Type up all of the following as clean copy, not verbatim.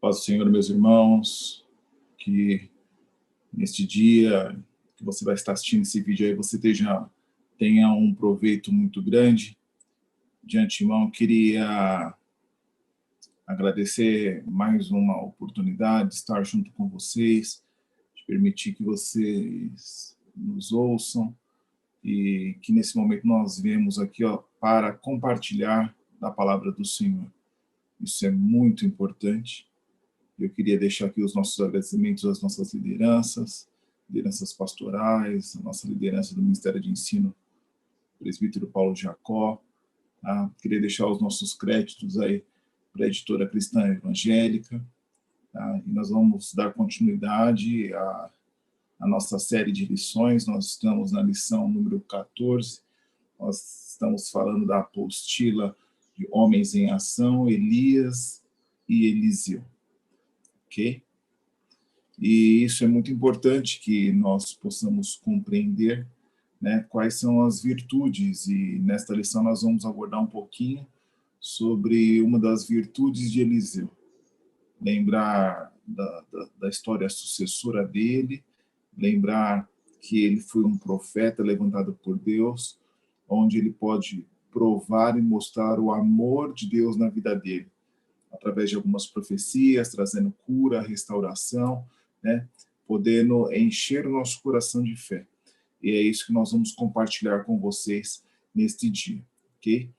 Paz do Senhor, meus irmãos, que neste dia que você vai estar assistindo esse vídeo aí, você tenha um proveito muito grande. De antemão, queria agradecer mais uma oportunidade de estar junto com vocês, de permitir que vocês nos ouçam e que nesse momento nós viemos aqui para compartilhar da palavra do Senhor. Isso é muito importante. Eu queria deixar aqui os nossos agradecimentos às nossas lideranças pastorais, a nossa liderança do Ministério de Ensino, presbítero Paulo Jacó. Tá? Queria deixar os nossos créditos aí para a editora Cristã Evangélica. Tá? E nós vamos dar continuidade à nossa série de lições. Nós estamos na lição número 14. Nós estamos falando da apostila de Homens em Ação, Elias e Eliseu. Ok? E isso é muito importante que nós possamos compreender, né, quais são as virtudes, e nesta lição nós vamos abordar um pouquinho sobre uma das virtudes de Eliseu. Lembrar da história sucessora dele, lembrar que ele foi um profeta levantado por Deus, onde ele pode provar e mostrar o amor de Deus na vida dele, através de algumas profecias, trazendo cura, restauração, né? Podendo encher o nosso coração de fé. E é isso que nós vamos compartilhar com vocês neste dia, ok?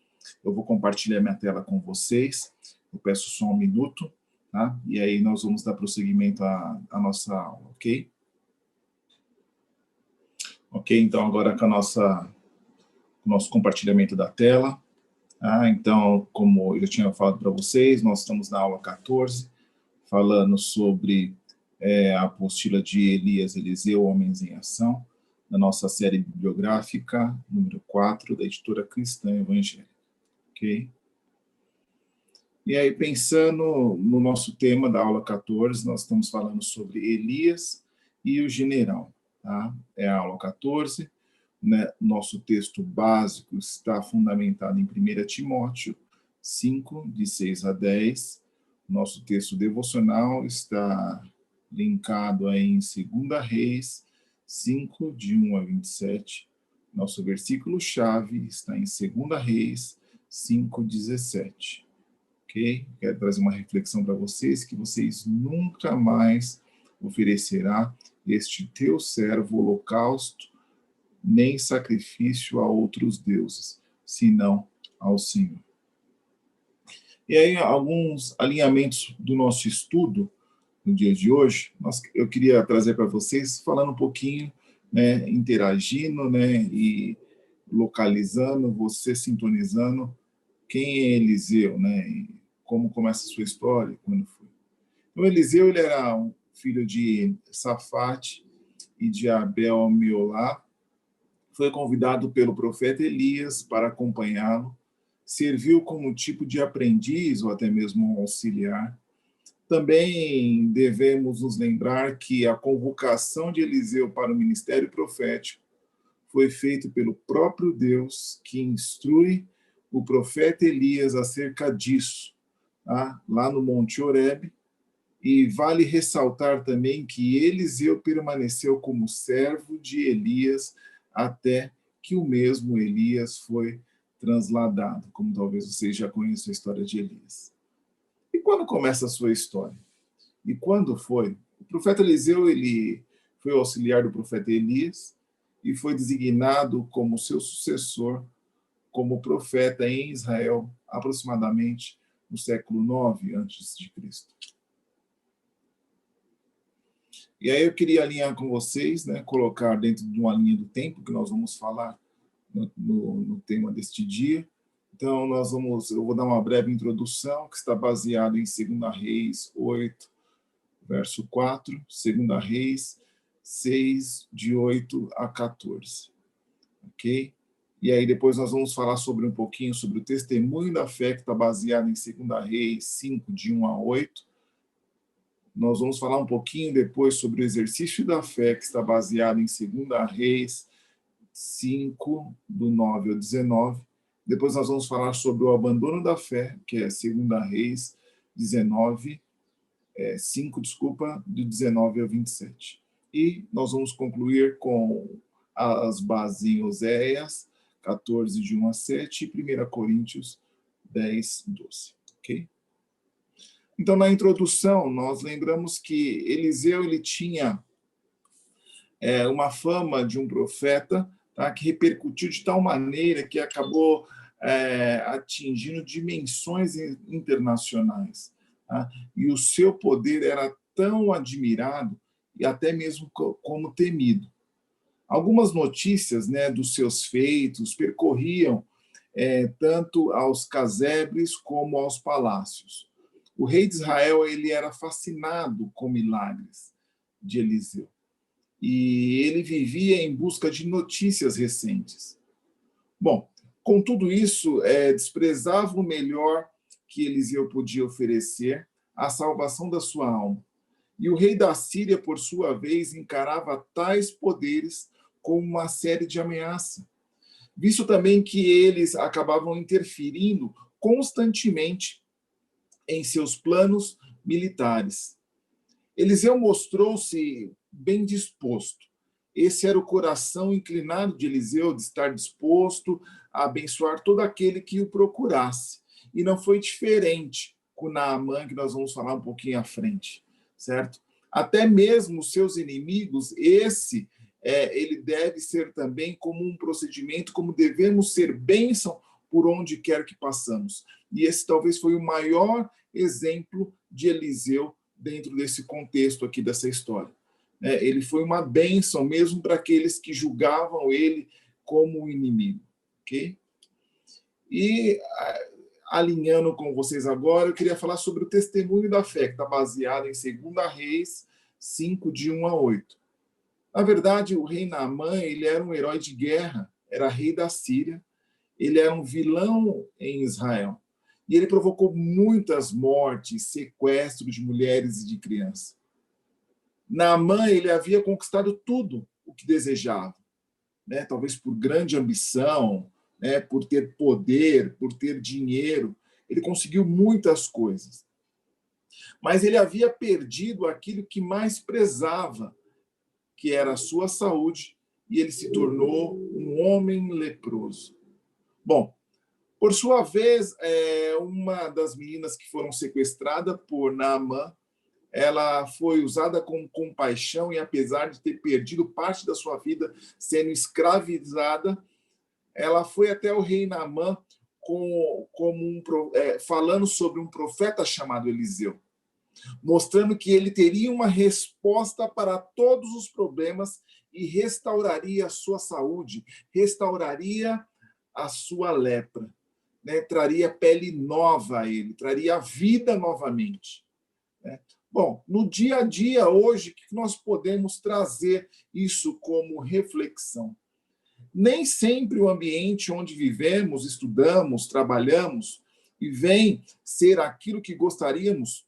Eu vou compartilhar minha tela com vocês, eu peço só um minuto, tá? E aí nós vamos dar prosseguimento à nossa aula, ok? Ok, então agora com o nosso compartilhamento da tela. Então, como eu já tinha falado para vocês, nós estamos na aula 14, falando sobre a apostila de Elias e Eliseu, Homens em Ação, da nossa série bibliográfica, número 4, da editora Cristã Evangélica. Ok? E aí, pensando no nosso tema da aula 14, nós estamos falando sobre Elias e o general. Tá? É a aula 14, né? Nosso texto básico está fundamentado em 1 Timóteo 5, de 6 a 10. Nosso texto devocional está linkado aí em 2 Reis 5, de 1 a 27. Nosso versículo-chave está em 2 Reis 5, 17. Ok? Quero trazer uma reflexão para vocês, que vocês nunca mais oferecerá este teu servo holocausto, nem sacrifício a outros deuses, senão ao Senhor. E aí, alguns alinhamentos do nosso estudo no dia de hoje, eu queria trazer para vocês, falando um pouquinho, né, interagindo, né, e localizando, você sintonizando quem é Eliseu, né, e como começa a sua história, quando foi. Então, Eliseu, ele era um filho de Safate e de Abel Meolá, foi convidado pelo profeta Elias para acompanhá-lo, serviu como tipo de aprendiz ou até mesmo um auxiliar. Também devemos nos lembrar que a convocação de Eliseu para o ministério profético foi feita pelo próprio Deus, que instrui o profeta Elias acerca disso, tá? Lá no Monte Horebe. E vale ressaltar também que Eliseu permaneceu como servo de Elias até que o mesmo Elias foi transladado, como talvez vocês já conheçam a história de Elias. E quando começa a sua história? E quando foi? O profeta Eliseu, ele foi auxiliar do profeta Elias e foi designado como seu sucessor, como profeta em Israel, aproximadamente no século 9 a.C. E aí eu queria alinhar com vocês, né, colocar dentro de uma linha do tempo, que nós vamos falar no tema deste dia. Então, eu vou dar uma breve introdução, que está baseada em 2 Reis 8, verso 4, 2 Reis 6, de 8 a 14. Ok? E aí depois nós vamos falar um pouquinho sobre o testemunho da fé, que está baseado em 2 Reis 5, de 1 a 8. Nós vamos falar um pouquinho depois sobre o exercício da fé, que está baseado em 2 Reis 5, do 9 ao 19. Depois nós vamos falar sobre o abandono da fé, que é 2 Reis 19, 5, desculpa, do 19 ao 27. E nós vamos concluir com as bases em Oséias 14, de 1 a 7, e 1 Coríntios 10, 12. Ok? Então, na introdução, nós lembramos que Eliseu ele tinha uma fama de um profeta, tá, que repercutiu de tal maneira que acabou atingindo dimensões internacionais. Tá? E o seu poder era tão admirado e até mesmo como temido. Algumas notícias, né, dos seus feitos percorriam tanto aos casebres como aos palácios. O rei de Israel ele era fascinado com milagres de Eliseu. E ele vivia em busca de notícias recentes. Bom, com tudo isso, desprezava o melhor que Eliseu podia oferecer, a salvação da sua alma. E o rei da Síria, por sua vez, encarava tais poderes como uma série de ameaças, visto também que eles acabavam interferindo constantemente em seus planos militares. Eliseu mostrou-se bem disposto. Esse era o coração inclinado de Eliseu, de estar disposto a abençoar todo aquele que o procurasse. E não foi diferente com Naamã, que nós vamos falar um pouquinho à frente, certo? Até mesmo os seus inimigos, ele deve ser também como um procedimento, como devemos ser bênção por onde quer que passamos. E esse talvez foi o maior exemplo de Eliseu dentro desse contexto aqui dessa história. Ele foi uma bênção mesmo para aqueles que julgavam ele como um inimigo. Okay? E, alinhando com vocês agora, eu queria falar sobre o testemunho da fé, que está baseado em 2 Reis 5, de 1 a 8. Na verdade, o rei Naamã ele era um herói de guerra, era rei da Síria, ele era um vilão em Israel. E ele provocou muitas mortes, sequestro de mulheres e de crianças. Naamã ele havia conquistado tudo o que desejava, né? Talvez por grande ambição, né? Por ter poder, por ter dinheiro. Ele conseguiu muitas coisas. Mas ele havia perdido aquilo que mais prezava, que era a sua saúde, e ele se tornou um homem leproso. Bom, por sua vez, uma das meninas que foram sequestradas por Naamã, ela foi usada com compaixão e, apesar de ter perdido parte da sua vida sendo escravizada, ela foi até o rei Naamã falando sobre um profeta chamado Eliseu, mostrando que ele teria uma resposta para todos os problemas e restauraria a sua saúde, restauraria a sua lepra, né? Traria pele nova a ele, traria vida novamente. Né? Bom, no dia a dia, hoje, o que nós podemos trazer isso como reflexão? Nem sempre o ambiente onde vivemos, estudamos, trabalhamos, e vem ser aquilo que gostaríamos,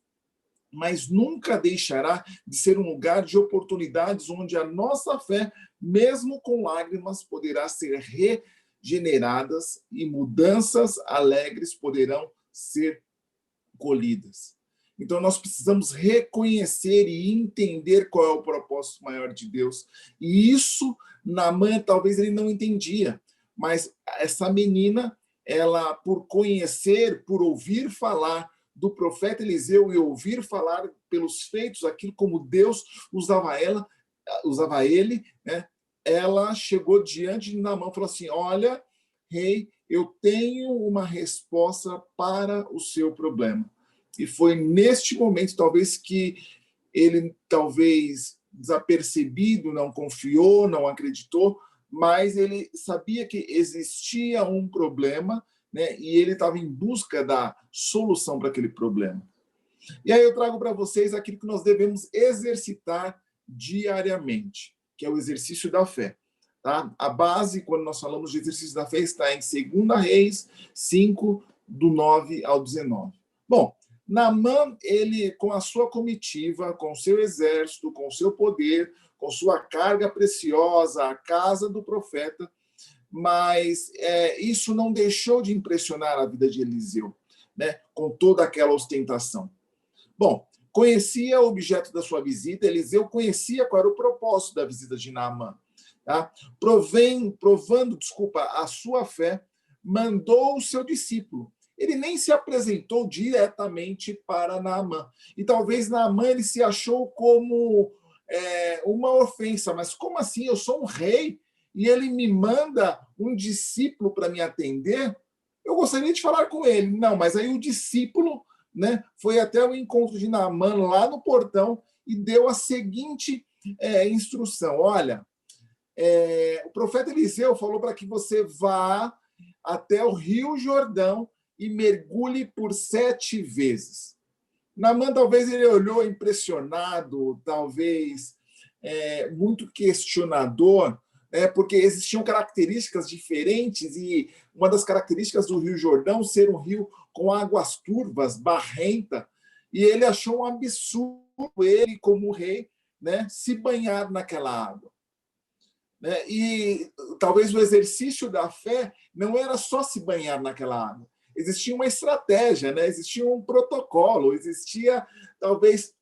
mas nunca deixará de ser um lugar de oportunidades onde a nossa fé, mesmo com lágrimas, poderá ser regeneradas e mudanças alegres poderão ser colhidas. Então, nós precisamos reconhecer e entender qual é o propósito maior de Deus. E isso, Naamã, talvez ele não entendia. Mas essa menina, ela, por conhecer, por ouvir falar do profeta Eliseu e ouvir falar pelos feitos, aquilo como Deus usava ele, né? Ela chegou diante de Naamã e falou assim: olha, rei, eu tenho uma resposta para o seu problema. E foi neste momento, talvez, que ele, talvez desapercebido, não confiou, não acreditou, mas ele sabia que existia um problema, né? E ele estava em busca da solução para aquele problema. E aí eu trago para vocês aquilo que nós devemos exercitar diariamente, que é o exercício da fé. Tá? A base, quando nós falamos de exercício da fé, está em 2 Reis 5, do 9 ao 19. Bom, Naamã, ele, com a sua comitiva, com o seu exército, com o seu poder, com sua carga preciosa, a casa do profeta, mas isso não deixou de impressionar a vida de Eliseu, né, com toda aquela ostentação. Bom, conhecia o objeto da sua visita, Eliseu conhecia qual era o propósito da visita de Naamã. Tá? Provando a sua fé, mandou o seu discípulo. Ele nem se apresentou diretamente para Naamã. E talvez Naamã ele se achou como uma ofensa. Mas como assim? Eu sou um rei e ele me manda um discípulo para me atender? Eu gostaria de falar com ele. Não, mas aí o discípulo, né, foi até o encontro de Naamã lá no portão e deu a seguinte instrução. Olha, o profeta Eliseu falou para que você vá até o Rio Jordão e mergulhe por 7 vezes. Naamã, talvez ele olhou impressionado, talvez muito questionador, porque existiam características diferentes e uma das características do Rio Jordão ser um rio com águas turvas, barrenta, e ele achou um absurdo ele, como rei, né, se banhar naquela água. Né? E talvez o exercício da fé não era só se banhar naquela água. Existia uma estratégia, né? Existia um protocolo, existia talvez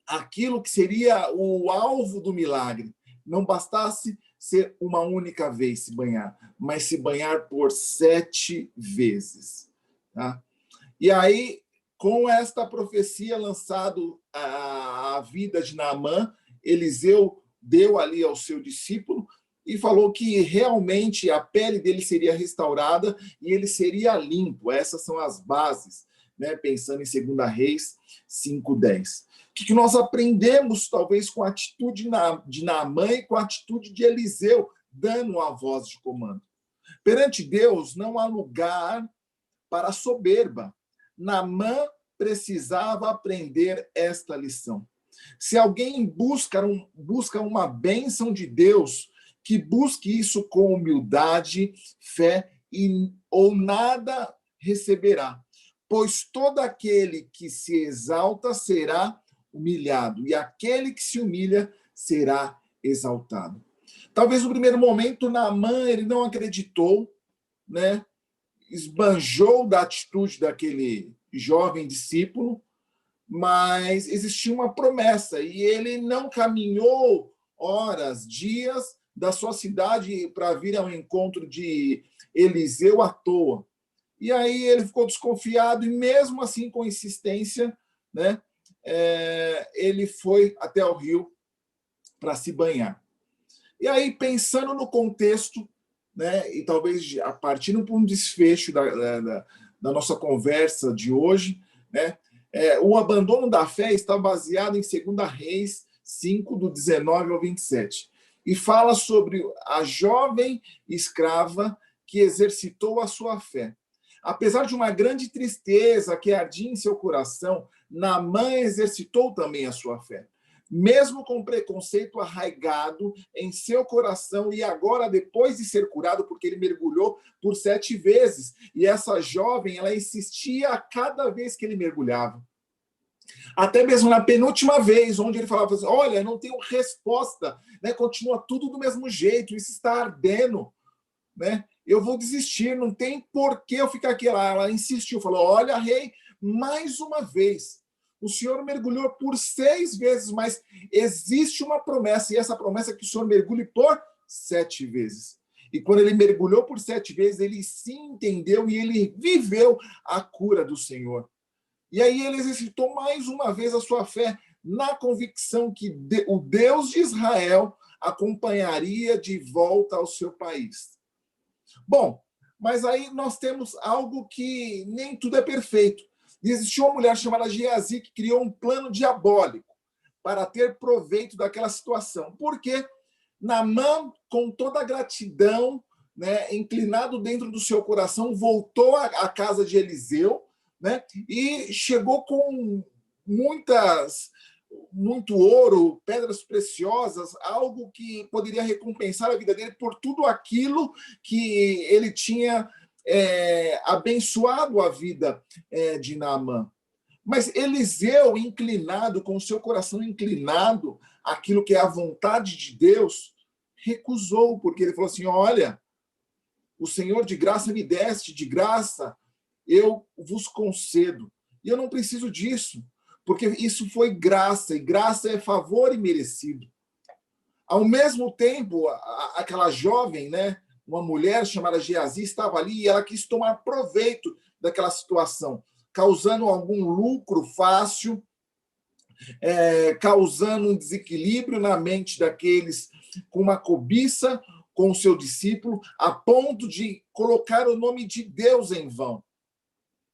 aquilo que seria o alvo do milagre. Não bastasse ser uma única vez se banhar, mas se banhar por 7 vezes. Tá? E aí, com esta profecia lançado à vida de Naamã, Eliseu deu ali ao seu discípulo e falou que realmente a pele dele seria restaurada e ele seria limpo. Essas são as bases, né? Pensando em 2 Reis 5:10. O que nós aprendemos, talvez, com a atitude de Naamã e com a atitude de Eliseu, dando a voz de comando? Perante Deus, não há lugar para a soberba. Naamã precisava aprender esta lição. Se alguém busca uma bênção de Deus, que busque isso com humildade, fé, ou nada receberá. Pois todo aquele que se exalta será humilhado, e aquele que se humilha será exaltado. Talvez no primeiro momento Naamã ele não acreditou, né? Esbanjou da atitude daquele jovem discípulo, mas existia uma promessa e ele não caminhou horas, dias da sua cidade para vir ao encontro de Eliseu à toa. E aí ele ficou desconfiado e mesmo assim com insistência, né, ele foi até o rio para se banhar. E aí pensando no contexto, né, e talvez a partir de um desfecho da nossa conversa de hoje, né, o abandono da fé está baseado em 2 Reis 5, do 19 ao 27. E fala sobre a jovem escrava que exercitou a sua fé. Apesar de uma grande tristeza que ardia em seu coração, Naamã exercitou também a sua fé. Mesmo com preconceito arraigado em seu coração, e agora, depois de ser curado, porque ele mergulhou por 7 vezes, e essa jovem, ela insistia a cada vez que ele mergulhava. Até mesmo na penúltima vez, onde ele falava assim, olha, não tenho resposta, né? Continua tudo do mesmo jeito, isso está ardendo, né? Eu vou desistir, não tem por que eu ficar aqui. Ela insistiu, falou, olha, rei, mais uma vez, o senhor mergulhou por 6 vezes, mas existe uma promessa, e essa promessa é que o senhor mergulhe por 7 vezes. E quando ele mergulhou por 7 vezes, ele se entendeu e ele viveu a cura do Senhor. E aí ele exercitou mais uma vez a sua fé na convicção que o Deus de Israel acompanharia de volta ao seu país. Bom, mas aí nós temos algo que nem tudo é perfeito. Existiu uma mulher chamada Geazi que criou um plano diabólico para ter proveito daquela situação. Porque Naamã, com toda a gratidão, né, inclinado dentro do seu coração, voltou à casa de Eliseu, né, e chegou com muito ouro, pedras preciosas, algo que poderia recompensar a vida dele por tudo aquilo que ele tinha abençoado a vida de Naamã. Mas Eliseu, inclinado, com o seu coração inclinado àquilo que é a vontade de Deus, recusou, porque ele falou assim, olha, o Senhor de graça me deste, de graça eu vos concedo. E eu não preciso disso, porque isso foi graça, e graça é favor imerecido. Ao mesmo tempo, aquela jovem, né, uma mulher chamada Geazi, estava ali e ela quis tomar proveito daquela situação, causando algum lucro fácil, causando um desequilíbrio na mente daqueles com uma cobiça com o seu discípulo, a ponto de colocar o nome de Deus em vão.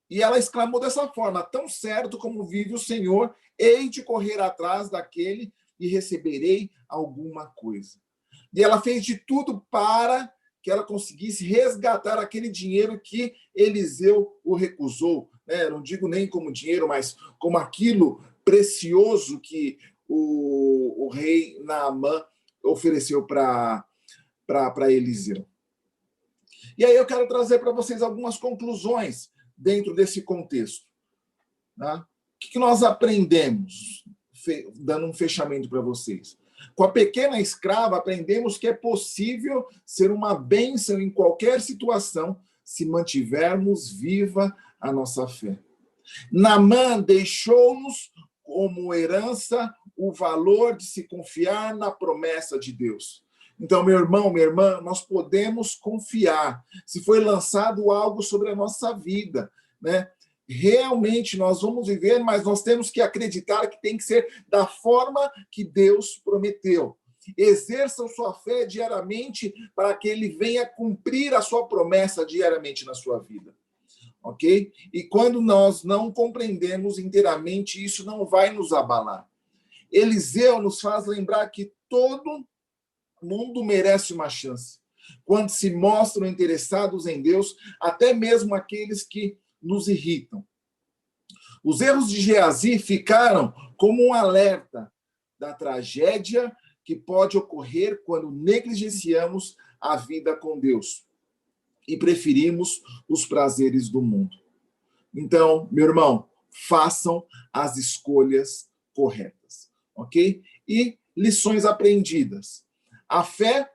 E ela exclamou dessa forma: tão certo como vive o Senhor, hei de correr atrás daquele e receberei alguma coisa. E ela fez de tudo para que ela conseguisse resgatar aquele dinheiro que Eliseu o recusou. Não digo nem como dinheiro, mas como aquilo precioso que o rei Naamã ofereceu para Eliseu. E aí eu quero trazer para vocês algumas conclusões dentro desse contexto. Tá? O que nós aprendemos? Dando um fechamento para vocês. Com a pequena escrava, aprendemos que é possível ser uma bênção em qualquer situação se mantivermos viva a nossa fé. Naamã deixou-nos como herança o valor de se confiar na promessa de Deus. Então, meu irmão, minha irmã, nós podemos confiar. Se foi lançado algo sobre a nossa vida, né? Realmente nós vamos viver, mas nós temos que acreditar que tem que ser da forma que Deus prometeu. Exerça sua fé diariamente para que ele venha cumprir a sua promessa diariamente na sua vida. Ok? E quando nós não compreendemos inteiramente, isso não vai nos abalar. Eliseu nos faz lembrar que todo mundo merece uma chance. Quando se mostram interessados em Deus, até mesmo aqueles que nos irritam. Os erros de Geazi ficaram como um alerta da tragédia que pode ocorrer quando negligenciamos a vida com Deus e preferimos os prazeres do mundo. Então, meu irmão, façam as escolhas corretas, ok? E lições aprendidas. A fé,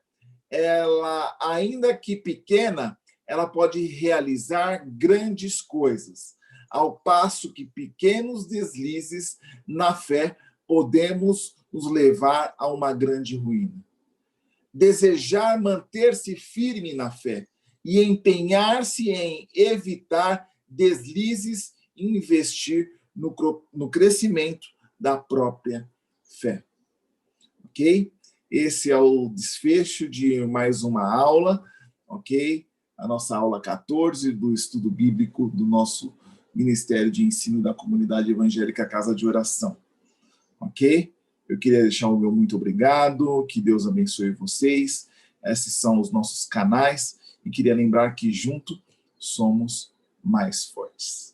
ela, ainda que pequena, ela pode realizar grandes coisas, ao passo que pequenos deslizes na fé podemos nos levar a uma grande ruína. Desejar manter-se firme na fé e empenhar-se em evitar deslizes e investir no crescimento da própria fé. Ok? Esse é o desfecho de mais uma aula, ok? A nossa aula 14 do estudo bíblico do nosso Ministério de Ensino da Comunidade Evangélica Casa de Oração. Ok? Eu queria deixar o meu muito obrigado, que Deus abençoe vocês. Esses são os nossos canais e queria lembrar que junto somos mais fortes.